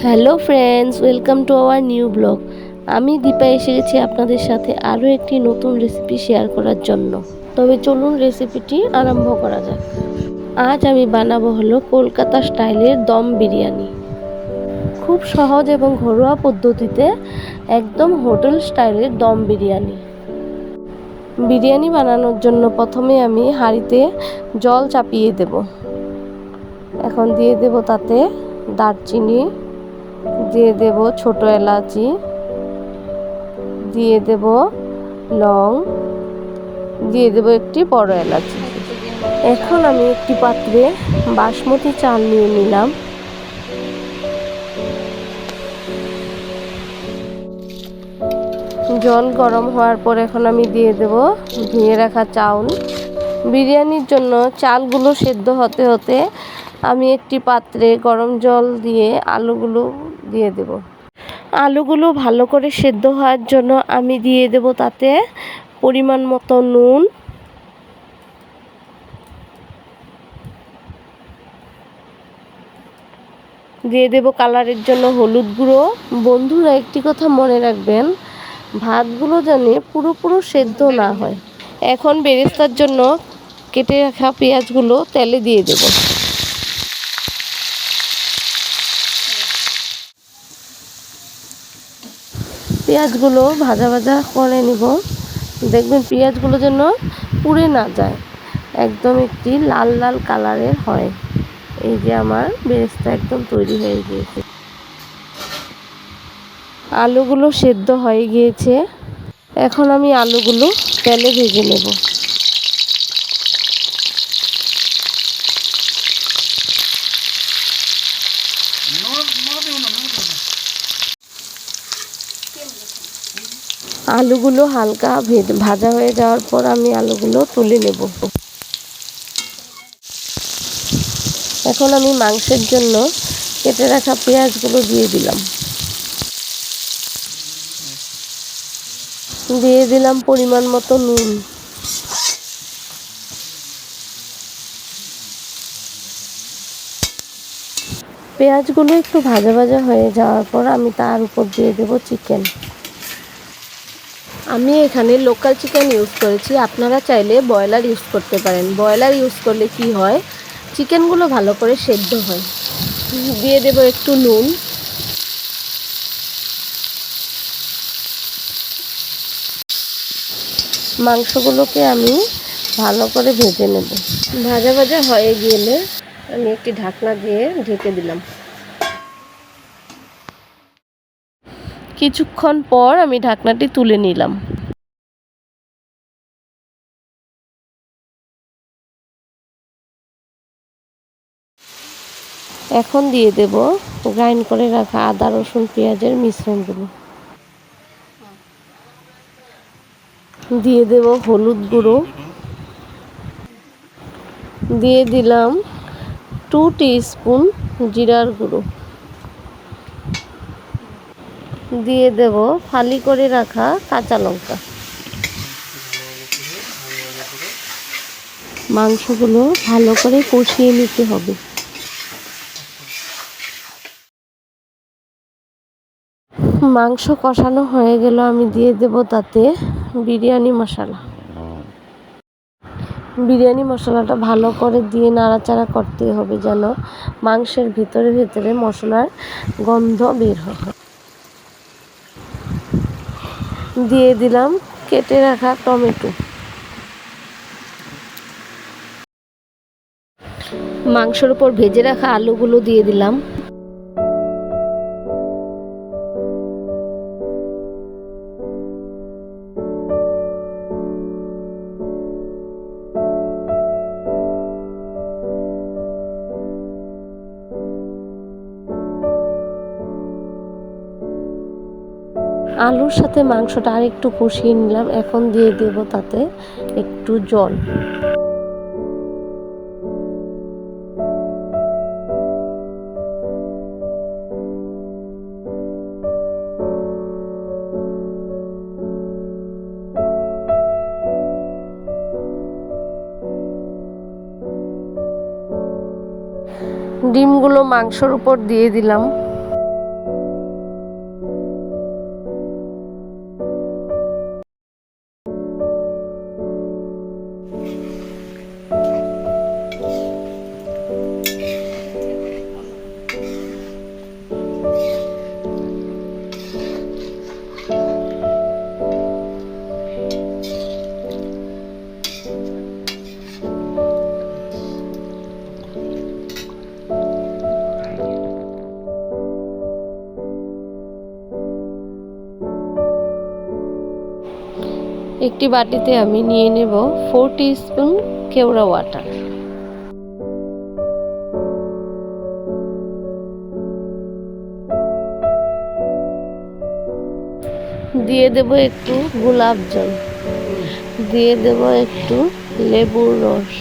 Hello friends, welcome to our new blog. আমি দীপা এসে গেছি আপনাদের সাথে আরও একটি নতুন রেসিপি শেয়ার করার জন্য। তবে চলুন রেসিপিটি আরম্ভ করা যাক। আজ আমি বানাবো হলো কলকাতা স্টাইলের দম বিরিয়ানি। খুব সহজ এবং ঘরোয়া পদ্ধতিতে একদম হোটেল স্টাইলের দম বিরিয়ানি। বিরিয়ানি বানানোর জন্য প্রথমে আমি হাঁড়িতে জল চাপিয়ে দেব। এখন দিয়ে দেব তাতে দারচিনি, দিয়ে দেব ছোট এলাচি, দিয়ে দেব লং, দিয়ে দেব একটি বড় এলাচি। এখন আমি একটি পাত্রে বাসমতি চাল নিয়ে নিলাম। জল গরম হওয়ার পর এখন আমি দিয়ে দেব ধুয়ে রাখা চাউল। বিরিয়ানির জন্য চালগুলো সেদ্ধ হতে হতে আমি একটি পাত্রে গরম জল দিয়ে আলুগুলো দিয়ে দেব। আলুগুলো ভালো করে সেদ্ধ হওয়ার জন্য আমি দিয়ে দেব তাতে পরিমাণ মতো নুন, দিয়ে দেব কালারের জন্য হলুদ গুঁড়ো। বন্ধুরা, একটি কথা মনে রাখবেন, ভাতগুলো যেন পুরো সেদ্ধ না হয়। এখন বেরেস্তার জন্য কেটে রাখা পেঁয়াজগুলো তেলে দিয়ে দেব। পেঁয়াজগুলো ভাজা ভাজা করে নিব। দেখবেন পেঁয়াজগুলো যেন পুড়ে না যায়, একদম একটি লাল লাল কালারের হয়। এই যে আমার বেরেস্তা একদম তৈরি হয়ে গিয়েছে। আলুগুলো সেদ্ধ হয়ে গিয়েছে। এখন আমি আলুগুলো তেলে ভেজে নেব। আলুগুলো হালকা ভাজা হয়ে যাওয়ার পর আমি আলুগুলো তুলে নেব। এখন আমি মাংসের জন্য কেটে রাখা পেঁয়াজগুলো দিয়ে দিলাম। দিয়ে দিলাম পরিমাণ মতো নুন। পেঁয়াজগুলো একটু ভাজা ভাজা হয়ে যাওয়ার পর আমি তার উপর দিয়ে দেব চিকেন। আমি এখানে লোকাল চিকেন ইউজ করেছি, আপনারা চাইলে ব্রয়লার ইউজ করতে পারেন। ব্রয়লার ইউজ করলে কি হয়, চিকেনগুলো ভালো করে সেদ্ধ হয়। দিয়ে দেব একটু নুন, মাংসগুলোকে আমি ভালো করে ভেজে নেব। ভাজা ভাজা হয়ে গেলে আমি একটি ঢাকনা দিয়ে ঢেকে দিলাম। কিছুক্ষণ পর আমি ঢাকনাটি তুলে নিলাম। এখন দিয়ে দেব গ্রাইন্ড করে রাখা আদা রসুন পেঁয়াজের মিশ্রণগুলো। দিয়ে দেব হলুদ গুঁড়ো, দিয়ে দিলাম 2 টিস্পুন জিরার গুঁড়ো, দিয়ে দেব ফালি করে রাখা কাঁচা লঙ্কা। মাংসগুলো ভালো করে কষিয়ে নিতে হবে। মাংস কষানো হয়ে গেল, আমি দিয়ে দেব তাতে বিরিয়ানি মশলা। বিরিয়ানি মশলাটা ভালো করে দিয়ে নাড়াচাড়া করতে হবে যেন মাংসের ভিতরে ভিতরে মশলার গন্ধ বের হয়। দিয়ে দিলাম কেটে রাখা টমেটো। মাংসের উপর ভেজে রাখা আলুগুলো দিয়ে দিলাম। আলুর সাথে মাংসটা আর একটু কষিয়ে নিলাম। এখন দিয়ে দেব তাতে একটু জল। ডিমগুলো মাংসের উপর দিয়ে দিলাম। একটি বাটিতে আমি নিয়ে নেব 4 টিস্পুন কেওড়া ওয়াটার। দিয়ে দেব একটু গোলাপ জল, দিয়ে দেব একটু লেবুর রস,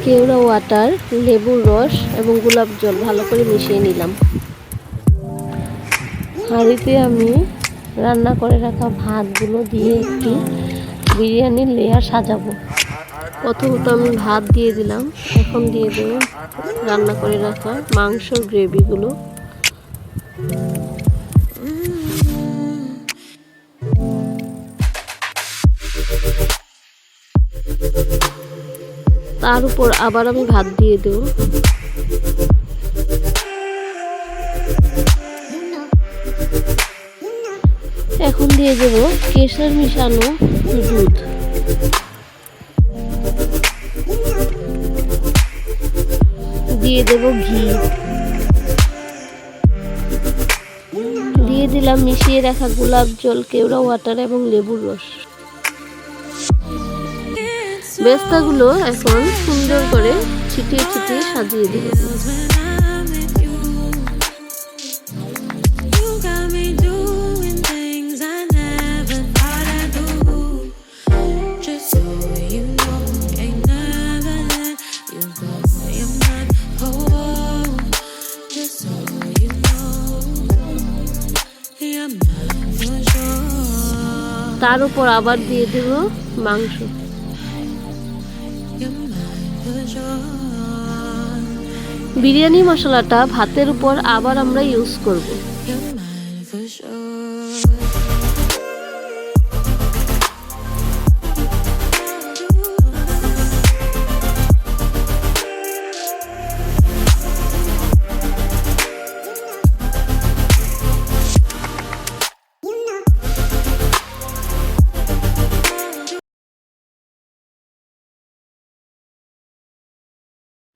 কেওড়া ওয়াটার, লেবুর রস এবং গোলাপ জল ভালো করে মিশিয়ে নিলাম। হাঁড়িতে আমি রান্না করে রাখা ভাতগুলো দিয়ে একটি বিরিয়ানির লেয়ার সাজাবো। প্রথমত আমি ভাত দিয়ে দিলাম, এখন দিয়ে দেব রান্না করে রাখা মাংসর গ্রেভিগুলো। তার উপর আবার আমি ভাত দিয়ে দেব। এখন দিয়ে দেব কেশর মিশানো দুধ, দিয়ে দেব ঘি, দিয়ে দিলাম মিশিয়ে রাখা গোলাপ জল, কেওড়া ওয়াটার এবং লেবুর রস। বেস্তাগুলো এখন সুন্দর করে ছিটিয়ে ছিটিয়ে সাজিয়ে দেব। তার উপর আবার দিয়ে দেব মাংস। বিরিয়ানি মশলাটা ভাতের উপর আবার আমরা ইউজ করব।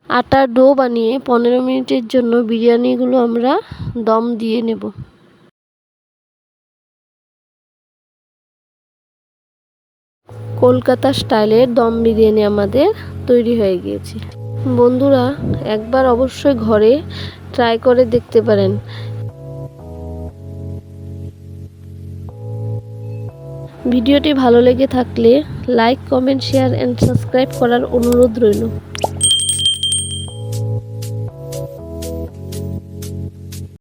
আটার ডো বানিয়ে 15 মিনিটের জন্য বিরিয়ানিগুলো আমরা দম দিয়ে নেব। কলকাতা স্টাইলের দম বিরিয়ানি আমাদের তৈরি হয়ে গিয়েছে। বন্ধুরা, একবার অবশ্যই ঘরে ট্রাই করে দেখতে পারেন। ভিডিওটি ভালো লেগে থাকলে like, comment, share and subscribe করার অনুরোধ রইল।